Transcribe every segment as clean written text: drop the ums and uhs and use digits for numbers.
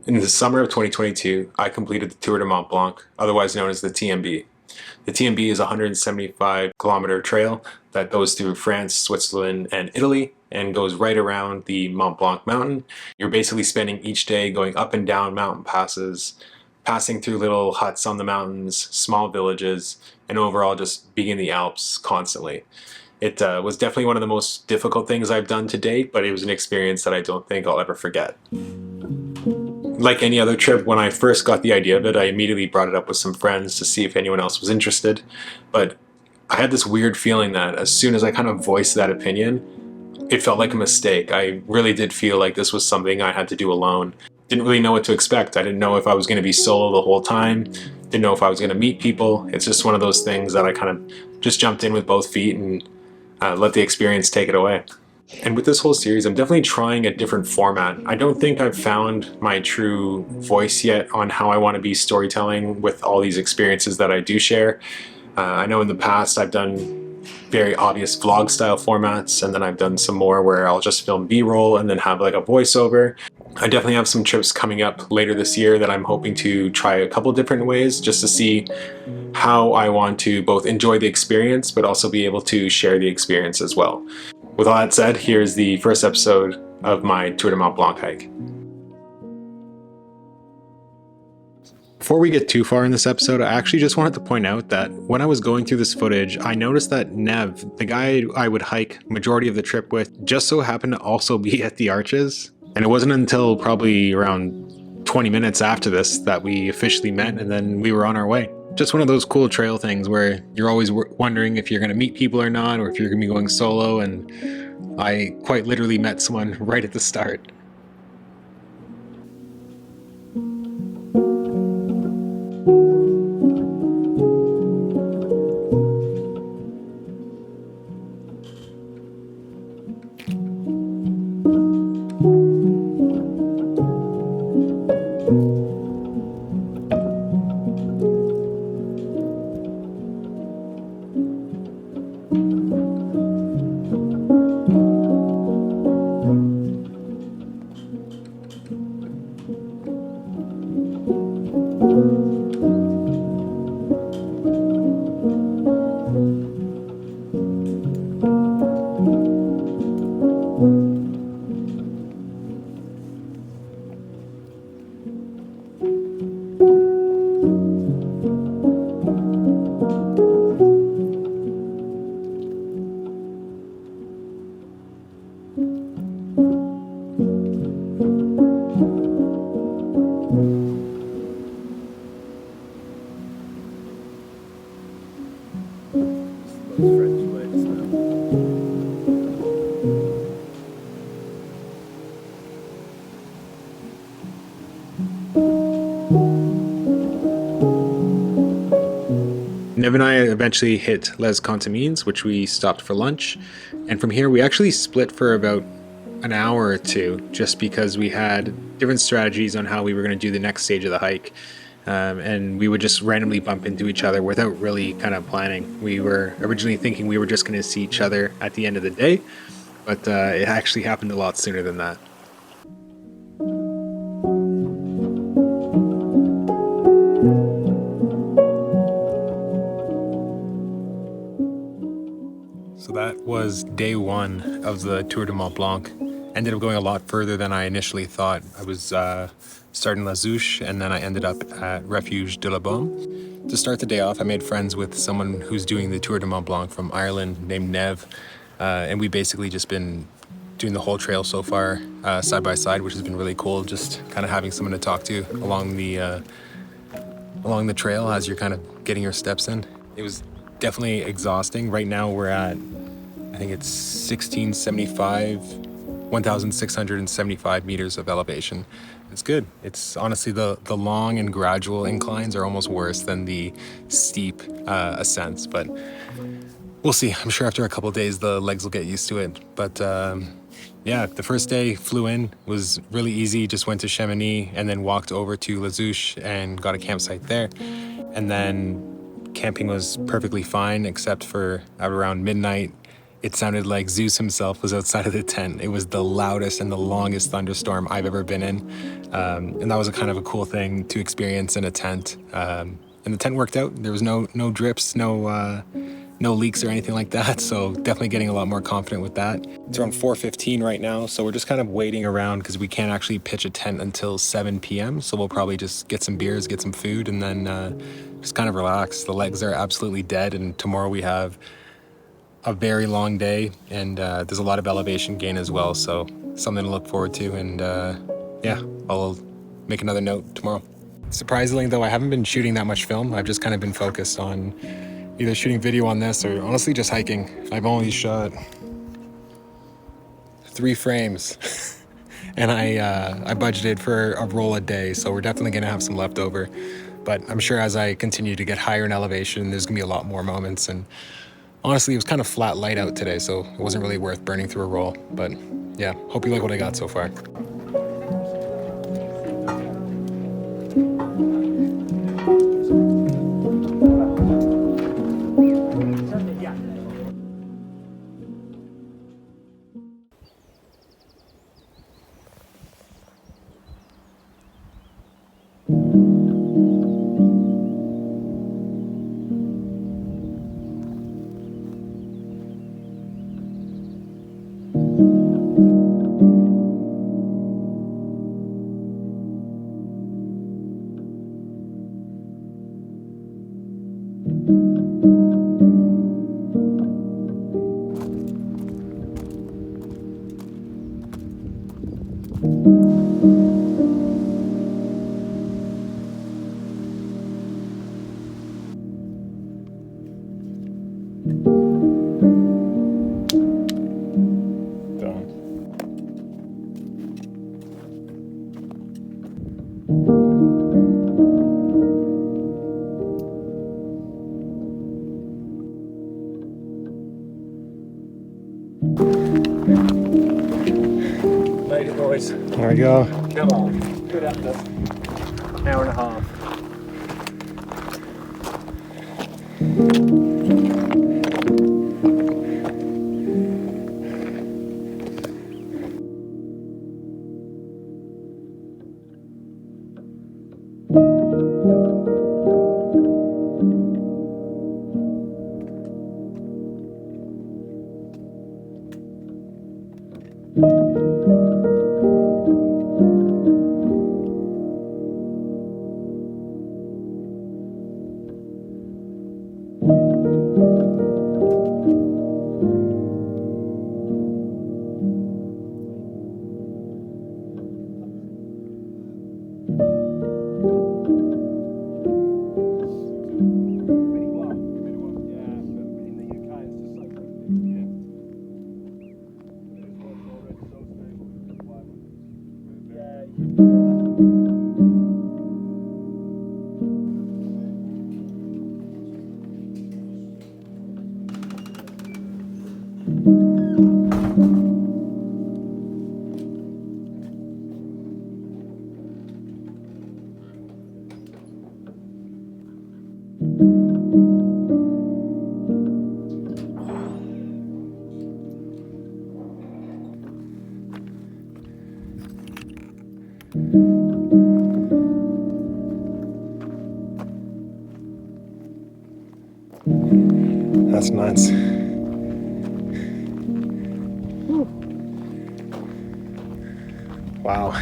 In the summer of 2022, I completed the Tour du Mont Blanc, otherwise known as the TMB. The TMB is a 175-kilometer trail that goes through France, Switzerland, and Italy and goes right around the Mont Blanc mountain. You're basically spending each day going up and down mountain passes, passing through little huts on the mountains, small villages, and overall just being in the Alps constantly. It was definitely one of the most difficult things I've done to date, but it was an experience that I don't think I'll ever forget. Like any other trip, when I first got the idea of it, I immediately brought it up with some friends to see if anyone else was interested. But I had this weird feeling that as soon as I kind of voiced that opinion, it felt like a mistake. I really did feel like this was something I had to do alone. Didn't really know what to expect. I didn't know if I was going to be solo the whole time. Didn't know if I was going to meet people. It's just one of those things that I kind of just jumped in with both feet and let the experience take it away. And with this whole series, I'm definitely trying a different format. I don't think I've found my true voice yet on how I want to be storytelling with all these experiences that I do share. I know in the past I've done very obvious vlog style formats, and then I've done some more where I'll just film B-roll and then have like a voiceover. I definitely have some trips coming up later this year that I'm hoping to try a couple different ways just to see how I want to both enjoy the experience but also be able to share the experience as well. With all that said, here's the first episode of my Tour du Mont Blanc hike. Before we get too far in this episode, I actually just wanted to point out that when I was going through this footage, I noticed that Nev, the guy I would hike majority of the trip with, just so happened to also be at the Arches. And it wasn't until probably around 20 minutes after this that we officially met, and then we were on our way. Just one of those cool trail things where you're always wondering if you're going to meet people or not, or if you're going to be going solo, and I quite literally met someone right at the start. Nev and I eventually hit Les Contamines, which we stopped for lunch. And from here, we actually split for about an hour or two, just because we had different strategies on how we were going to do the next stage of the hike. And we would just randomly bump into each other without really kind of planning. We were originally thinking we were just going to see each other at the end of the day, but it actually happened a lot sooner than that. So that was day one of the Tour du Mont Blanc. Ended up going a lot further than I initially thought. I was starting La Zouche, and then I ended up at Refugio de la Baume. To start the day off, I made friends with someone who's doing the Tour du Mont Blanc from Ireland named Nev. And we basically just been doing the whole trail so far side by side, which has been really cool. Just kind of having someone to talk to along the trail as you're kind of getting your steps in. It was definitely exhausting. Right now we're at, I think it's 1,675 meters of elevation. It's good. It's honestly the long and gradual inclines are almost worse than the steep ascents, but we'll see. I'm sure after a couple of days the legs will get used to it. But yeah, the first day flew in, was really easy. Just went to Chamonix and then walked over to La Zouche and got a campsite there. And then camping was perfectly fine, except for at around midnight, it sounded like Zeus himself was outside of the tent. It was the loudest and the longest thunderstorm I've ever been in. And that was a kind of a cool thing to experience in a tent. And the tent worked out. There was no drips, no leaks or anything like that. So definitely getting a lot more confident with that. It's around 4:15 right now. So we're just kind of waiting around because we can't actually pitch a tent until 7 p.m. So we'll probably just get some beers, get some food, and then just kind of relax. The legs are absolutely dead. And tomorrow we have a very long day, and there's a lot of elevation gain as well. So something to look forward to. And yeah, I'll make another note tomorrow. Surprisingly though, I haven't been shooting that much film. I've just kind of been focused on either shooting video on this or honestly just hiking. I've only shot 3 frames and I budgeted for a roll a day, so we're definitely gonna have some leftover. But I'm sure as I continue to get higher in elevation, there's gonna be a lot more moments. And honestly, it was kind of flat light out today, so it wasn't really worth burning through a roll. But yeah, hope you like what I got so far. Night, boys. There we go. Come on. Good after an hour and a half. That's nuts. Wow.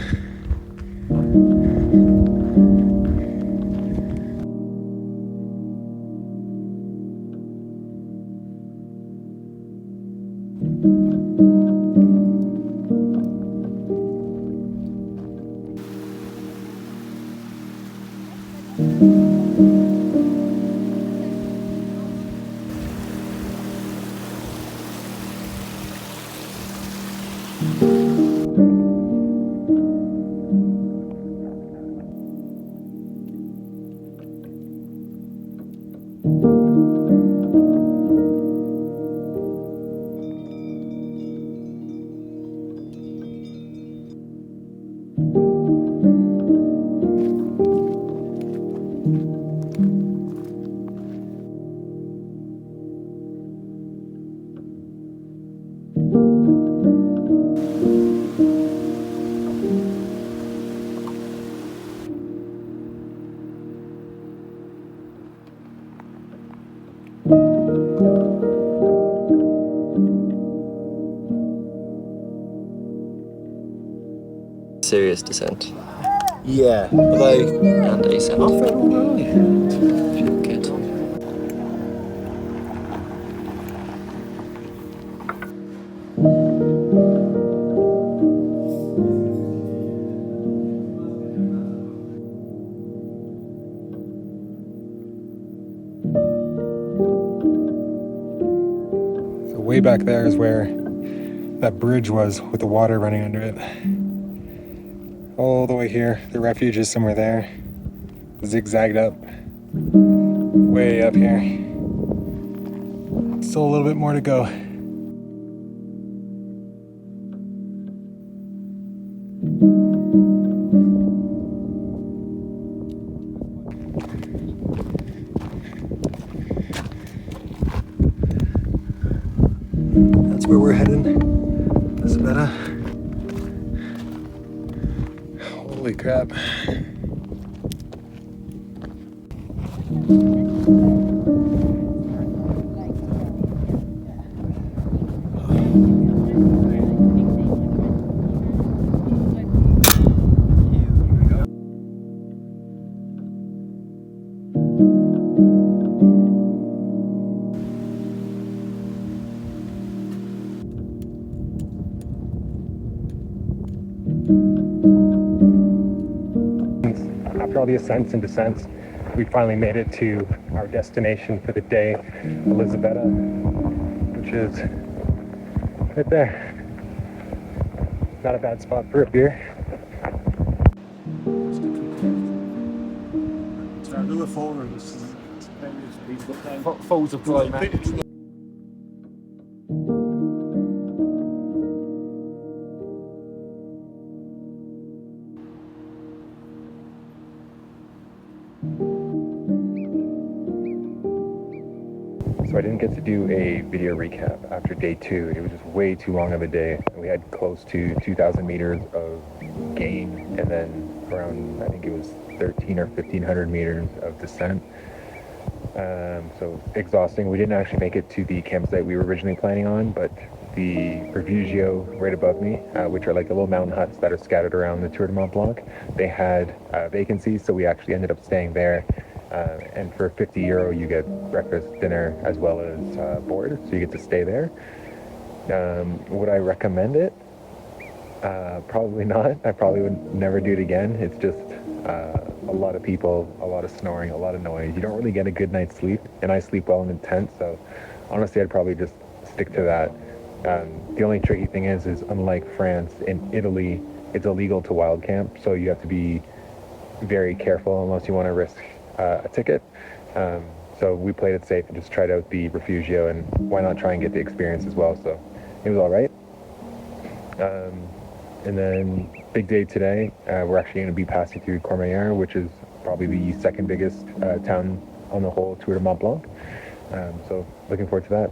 serious descent. Yeah, like And ascent. Good. So way back there is where that bridge was with the water running under it. All the way here, the refuge is somewhere there. Zigzagged up, way up here. Still a little bit more to go. That's where we're heading. Isabella. Holy crap. After all the ascents and descents, we finally made it to our destination for the day, Elisabetta, which is right there. Not a bad spot for a beer. Foes of blood, man. So I didn't get to do a video recap after day 2. It was just way too long of a day. We had close to 2,000 meters of gain and then around, I think it was 13 or 1,500 meters of descent. So exhausting. We didn't actually make it to the campsite we were originally planning on, but the Refugio right above me, which are like the little mountain huts that are scattered around the Tour Du Mont Blanc, they had vacancies, so we actually ended up staying there. And for €50 you get breakfast, dinner, as well as board, so you get to stay there. Would I recommend it? Probably not. I probably would never do it again. It's just a lot of people, a lot of snoring, a lot of noise. You don't really get a good night's sleep, and I sleep well in a tent, so honestly I'd probably just stick to that. The only tricky thing is unlike France, in Italy it's illegal to wild camp, so you have to be very careful unless you want to risk a ticket. So we played it safe and just tried out the Refugio, and why not try and get the experience as well. So it was all right. And then big day today, we're actually going to be passing through Courmayeur, which is probably the second biggest town on the whole Tour de Mont Blanc. So looking forward to that.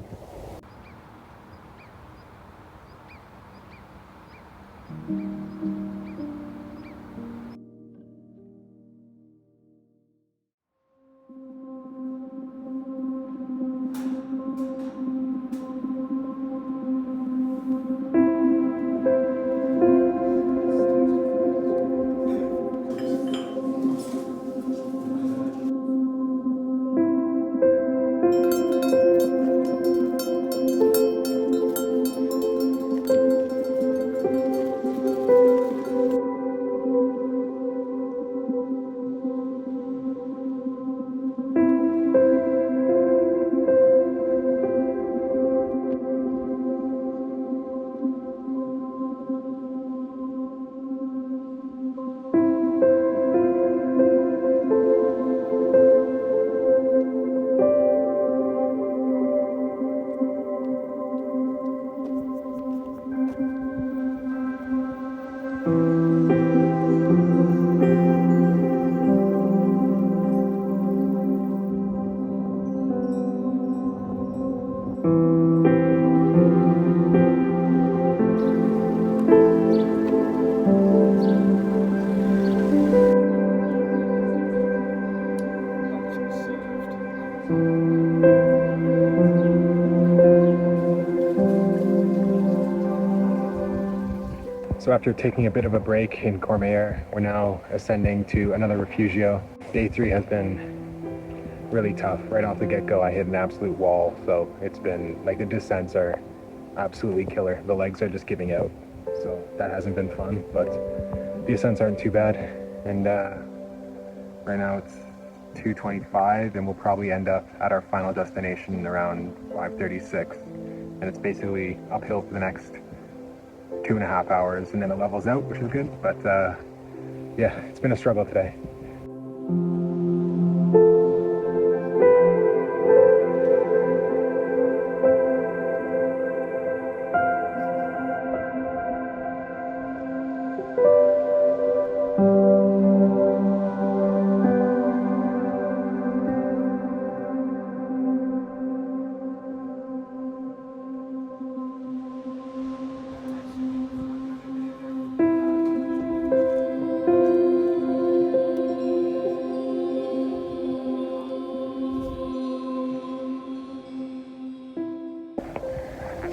So after taking a bit of a break in Courmayeur, we're now ascending to another Refugio. Day 3 has been really tough. Right off the get-go, I hit an absolute wall. So it's been like the descents are absolutely killer. The legs are just giving out. So that hasn't been fun, but the ascents aren't too bad. And right now it's 2:25, and we'll probably end up at our final destination around 5:36. And it's basically uphill for the next 2.5 hours, and then it levels out, which is good. But yeah, it's been a struggle today.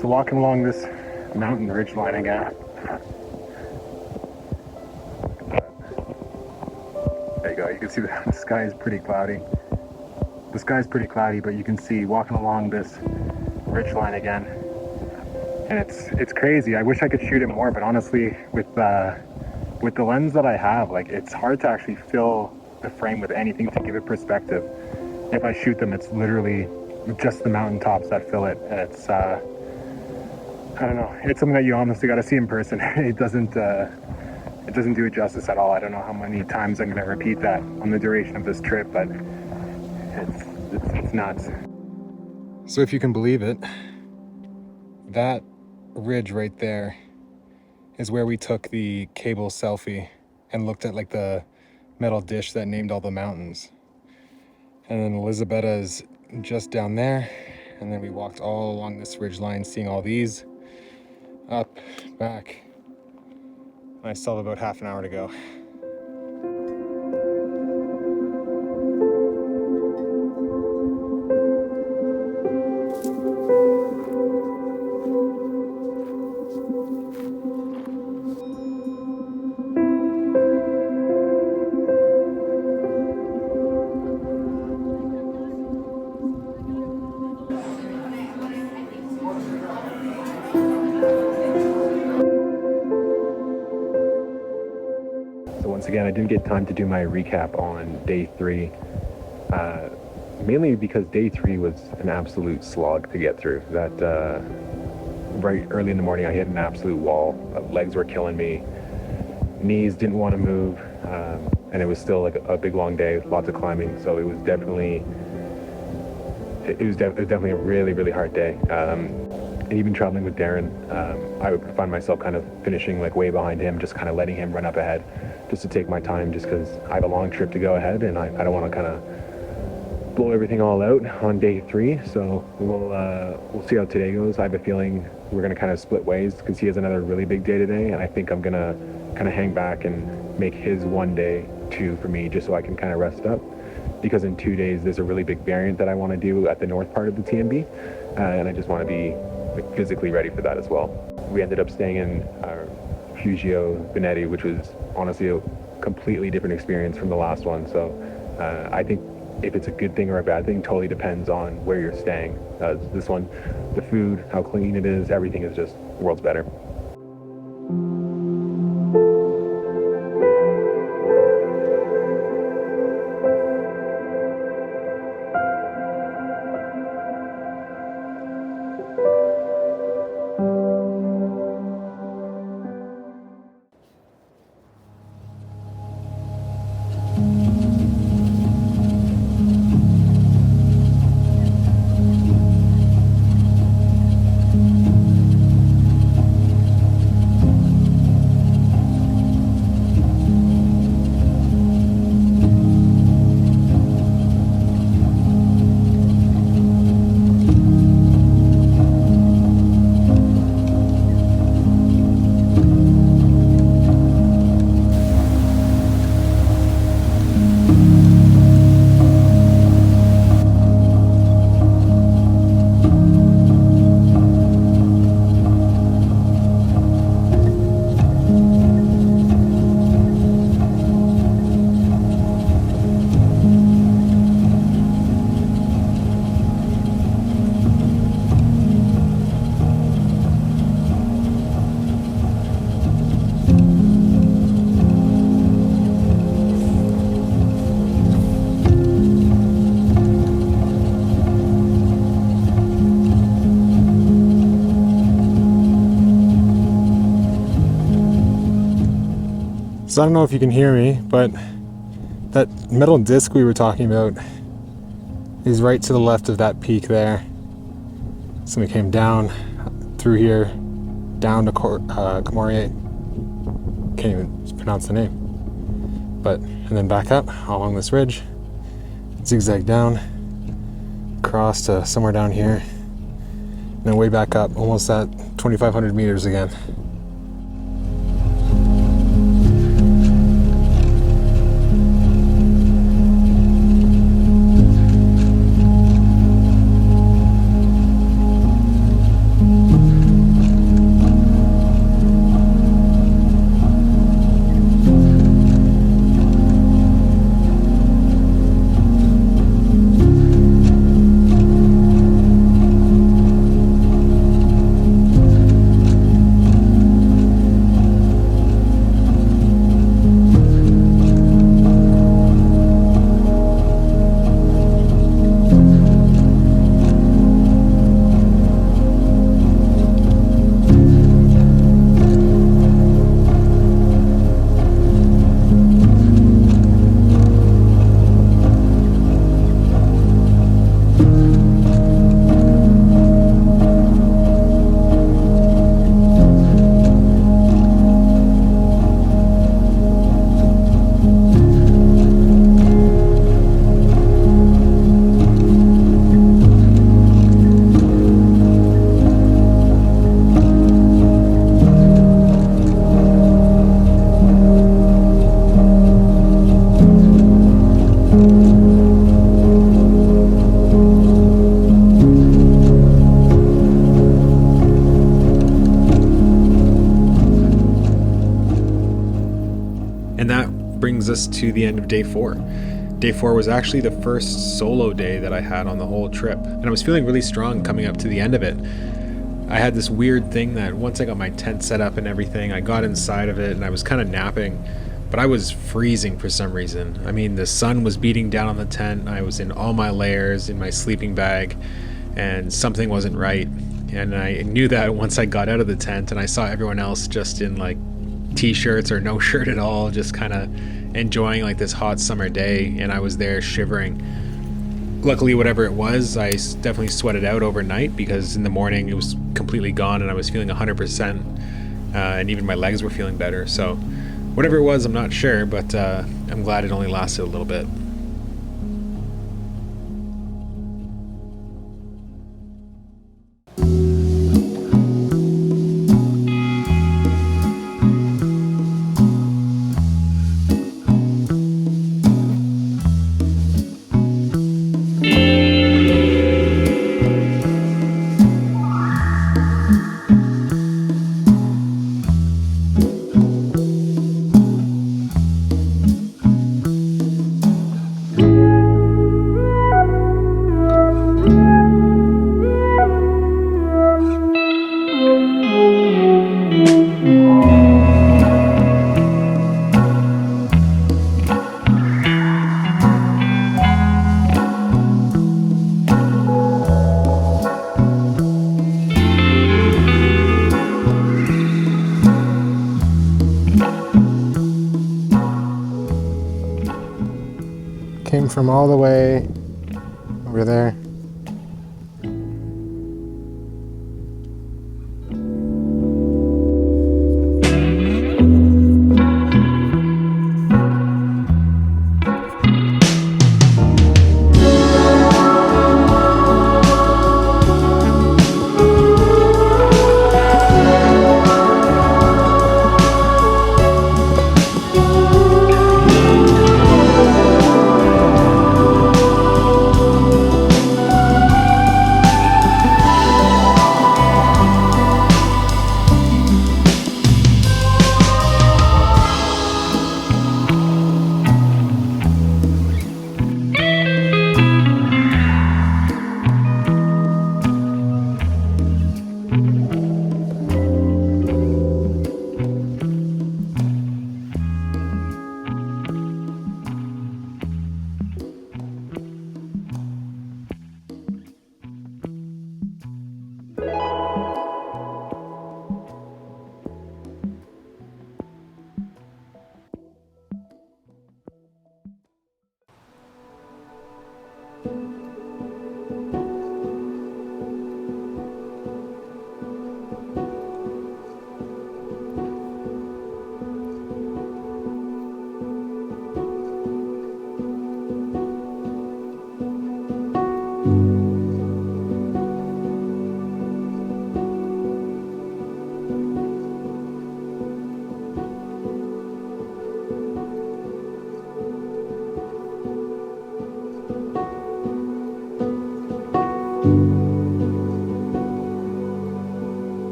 So walking along this mountain ridge line again. There you go, you can see the sky is pretty cloudy. The sky is pretty cloudy, but you can see walking along this ridge line again. And it's crazy. I wish I could shoot it more, but honestly, with the lens that I have, like, it's hard to actually fill the frame with anything to give it perspective. If I shoot them, it's literally just the mountaintops that fill it. And it's I don't know. It's something that you honestly got to see in person. It doesn't do it justice at all. I don't know how many times I'm going to repeat that on the duration of this trip, but it's nuts. So if you can believe it, that ridge right there is where we took the cable selfie and looked at like the metal dish that named all the mountains. And then Elisabetta is just down there. And then we walked all along this ridge line, seeing all these. Up, back. I still have about half an hour to go. Once again, I didn't get time to do my recap on day 3, mainly because day 3 was an absolute slog to get through. That right early in the morning, I hit an absolute wall. Legs were killing me, knees didn't want to move, and it was still like a big long day, lots of climbing. So it was definitely a really, really hard day. And even traveling with Darren, I would find myself kind of finishing like way behind him, just kind of letting him run up ahead, just to take my time, just because I have a long trip to go ahead, and I don't want to kind of blow everything all out on day 3. So we'll see how today goes. I have a feeling we're going to kind of split ways, because he has another really big day today, and I think I'm going to kind of hang back and make his one day 2 for me, just so I can kind of rest up, because in 2 days there's a really big variant that I want to do at the north part of the TMB, and I just want to be like physically ready for that as well. We ended up staying in Refugio Benetti, which was honestly a completely different experience from the last one. So I think if it's a good thing or a bad thing totally depends on where you're staying. This one, the food, how clean it is, everything is just worlds better. So I don't know if you can hear me, but that metal disc we were talking about is right to the left of that peak there. So we came down through here, down to Chamonix. Can't even pronounce the name. And then back up along this ridge, zigzag down, across to somewhere down here, and then way back up, almost at 2,500 meters again. Brings us to the end of day 4. Day 4 was actually the first solo day that I had on the whole trip, and I was feeling really strong coming up to the end of it. I had this weird thing that once I got my tent set up and everything, I got inside of it and I was kind of napping, but I was freezing for some reason. I mean, the sun was beating down on the tent, I was in all my layers, in my sleeping bag, and something wasn't right. And I knew that once I got out of the tent and I saw everyone else just in like t-shirts or no shirt at all, just kind of enjoying like this hot summer day, and I was there shivering. Luckily, whatever it was, I definitely sweated out overnight, because in the morning it was completely gone and I was feeling 100%, and even my legs were feeling better. So whatever it was, I'm not sure, but I'm glad it only lasted a little bit. Came from all the way over there.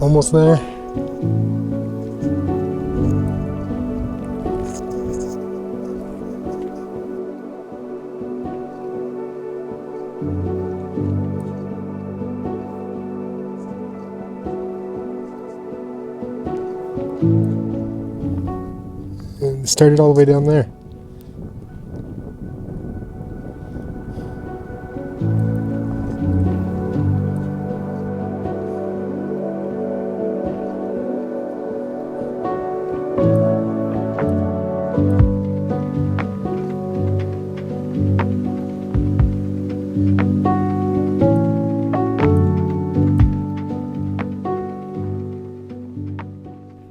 Almost there. And it started all the way down there.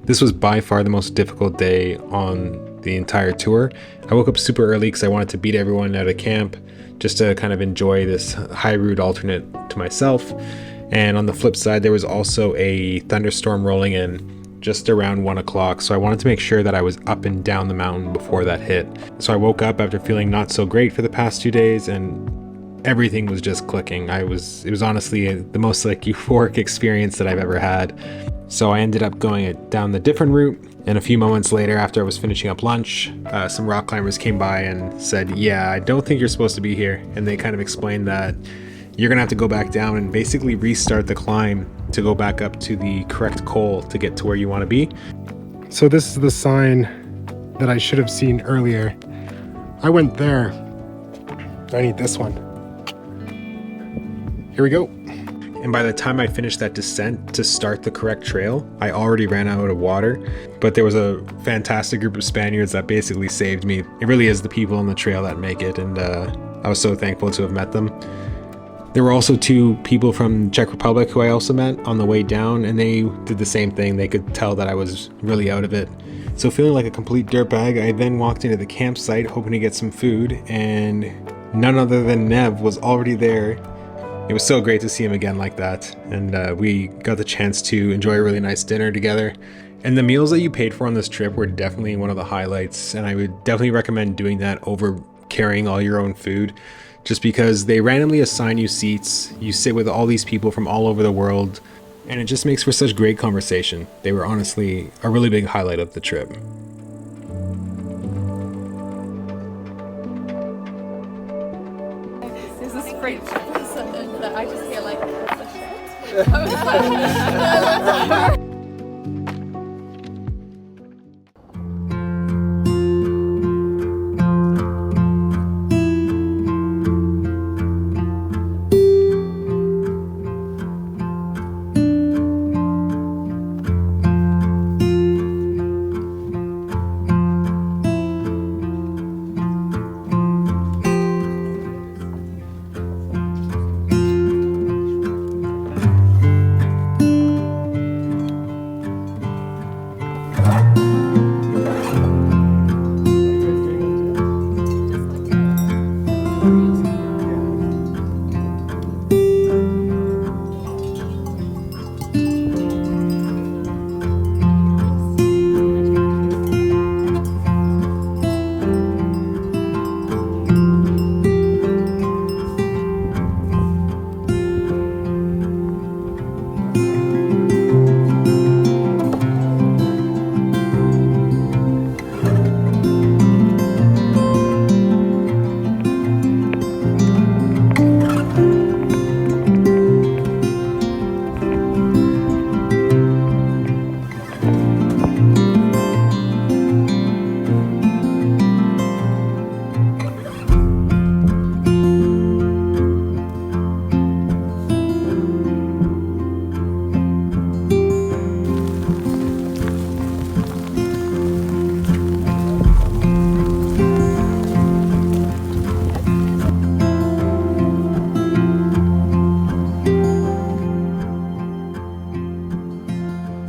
This was by far the most difficult day on the entire tour. I woke up super early because I wanted to beat everyone out of camp, just to kind of enjoy this high route alternate to myself. And on the flip side, there was also a thunderstorm rolling in just around 1 o'clock. So I wanted to make sure that I was up and down the mountain before that hit. So I woke up after feeling not so great for the past 2 days, and everything was just clicking. It was honestly the most like euphoric experience that I've ever had. So I ended up going down the different route, and a few moments later, after I was finishing up lunch, some rock climbers came by and said, yeah, I don't think you're supposed to be here. And they kind of explained that you're gonna have to go back down and basically restart the climb to go back up to the correct col to get to where you want to be. So this is the sign that I should have seen earlier. I went there. I need this one. Here we go. And by the time I finished that descent to start the correct trail, I already ran out of water. But there was a fantastic group of Spaniards that basically saved me. It really is the people on the trail that make it, and I was so thankful to have met them. There were also 2 people from Czech Republic who I also met on the way down, and they did the same thing. They could tell that I was really out of it. So feeling like a complete dirtbag, I then walked into the campsite hoping to get some food, and none other than Nev was already there. It was so great to see him again like that, and we got the chance to enjoy a really nice dinner together. And the meals that you paid for on this trip were definitely one of the highlights, and I would definitely recommend doing that over carrying all your own food, just because they randomly assign you seats. You sit with all these people from all over the world, and it just makes for such great conversation. They were honestly a really big highlight of the trip. There's this French person that I just feel like I was like,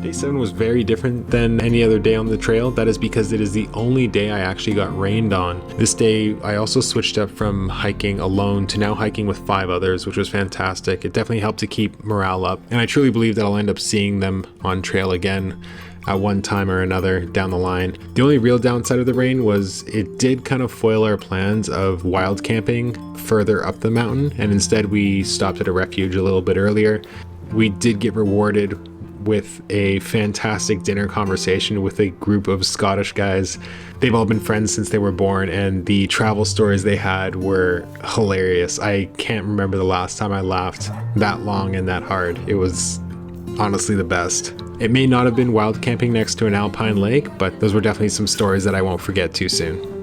Day 7 was very different than any other day on the trail. That is because it is the only day I actually got rained on. This day, I also switched up from hiking alone to now hiking with 5 others, which was fantastic. It definitely helped to keep morale up, and I truly believe that I'll end up seeing them on trail again at one time or another down the line. The only real downside of the rain was it did kind of foil our plans of wild camping further up the mountain, and instead we stopped at a refuge a little bit earlier. We did get rewarded with a fantastic dinner conversation with a group of Scottish guys. They've all been friends since they were born, and the travel stories they had were hilarious. I can't remember the last time I laughed that long and that hard. It was honestly the best. It may not have been wild camping next to an alpine lake, but those were definitely some stories that I won't forget too soon.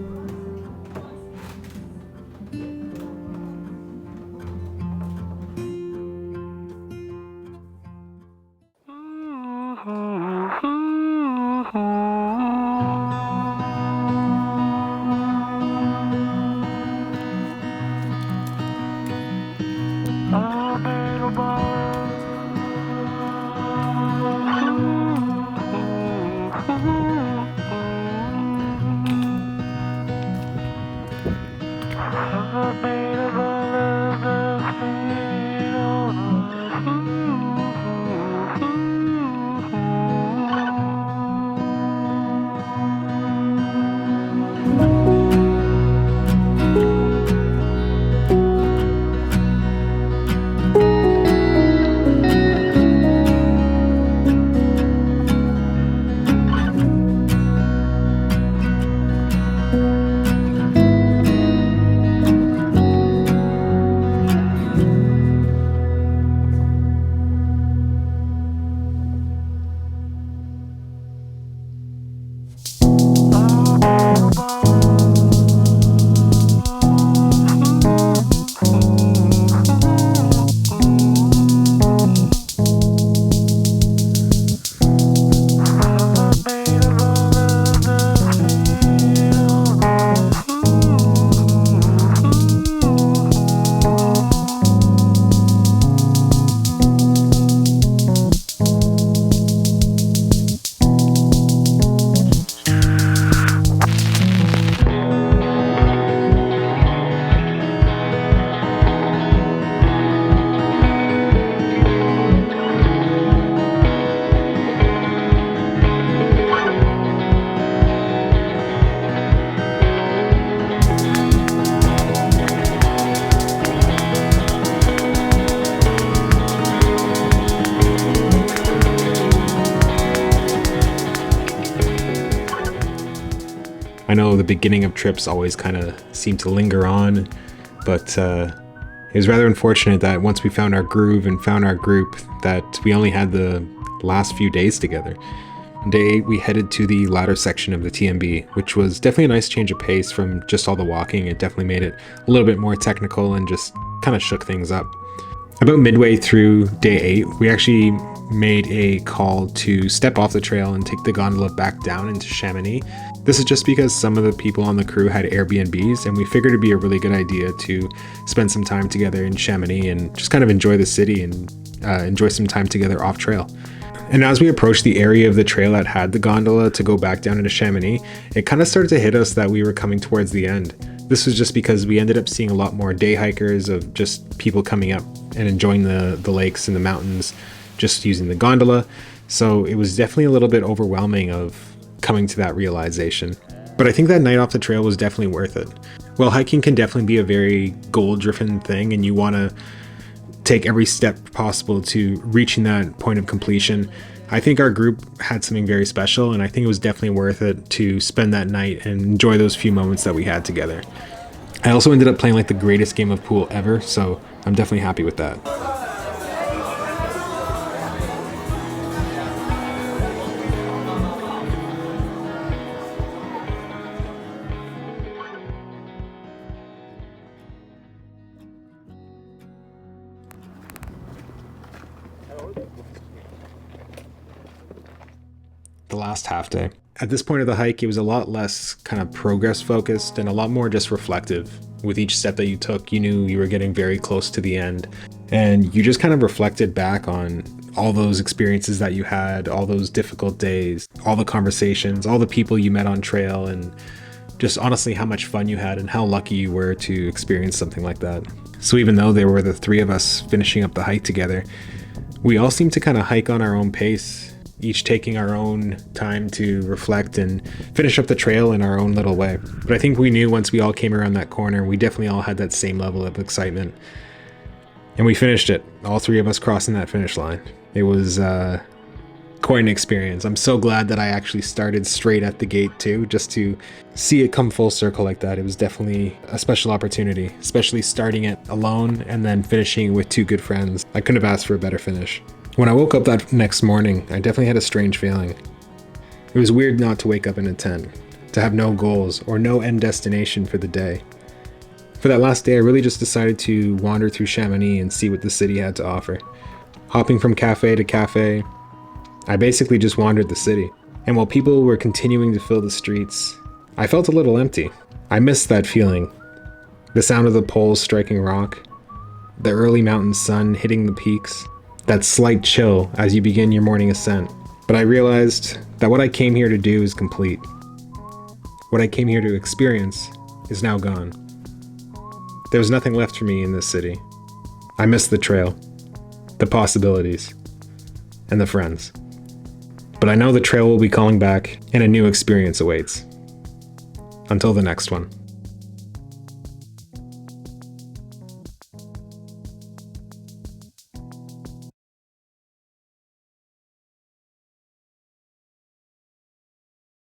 I know the beginning of trips always kind of seem to linger on, but it was rather unfortunate that once we found our groove and found our group, that we only had the last few days together. On day 8, we headed to the latter section of the TMB, which was definitely a nice change of pace from just all the walking. It definitely made it a little bit more technical and just kind of shook things up. About midway through day 8, we actually made a call to step off the trail and take the gondola back down into Chamonix. This is just because some of the people on the crew had Airbnbs, and we figured it'd be a really good idea to spend some time together in Chamonix and just kind of enjoy the city and enjoy some time together off trail. And as we approached the area of the trail that had the gondola to go back down into Chamonix, it kind of started to hit us that we were coming towards the end. This was just because we ended up seeing a lot more day hikers, of just people coming up and enjoying the lakes and the mountains just using the gondola. So it was definitely a little bit overwhelming of coming to that realization. But I think that night off the trail was definitely worth it. Well, hiking can definitely be a very goal-driven thing, and you want to take every step possible to reaching that point of completion. I think our group had something very special, and I think it was definitely worth it to spend that night and enjoy those few moments that we had together. I also ended up playing like the greatest game of pool ever, so I'm definitely happy with that. The last half day. At this point of the hike, it was a lot less kind of progress focused and a lot more just reflective. With each step that you took, you knew you were getting very close to the end, and you just kind of reflected back on all those experiences that you had, all those difficult days, all the conversations, all the people you met on trail, and just honestly how much fun you had and how lucky you were to experience something like that. So even though there were the 3 of us finishing up the hike together, we all seemed to kind of hike on our own pace, each taking our own time to reflect and finish up the trail in our own little way. But I think we knew once we all came around that corner, we definitely all had that same level of excitement. And we finished it, all 3 of us crossing that finish line. It was quite an experience. I'm so glad that I actually started straight at the gate too, just to see it come full circle like that. It was definitely a special opportunity, especially starting it alone and then finishing with two good friends. I couldn't have asked for a better finish. When I woke up that next morning, I definitely had a strange feeling. It was weird not to wake up in a tent, to have no goals or no end destination for the day. For that last day, I really just decided to wander through Chamonix and see what the city had to offer. Hopping from cafe to cafe, I basically just wandered the city. And while people were continuing to fill the streets, I felt a little empty. I missed that feeling. The sound of the poles striking rock, the early mountain sun hitting the peaks, that slight chill as you begin your morning ascent. But I realized that what I came here to do is complete. What I came here to experience is now gone. There was nothing left for me in this city. I missed the trail, the possibilities, and the friends. But I know the trail will be calling back and a new experience awaits. Until the next one.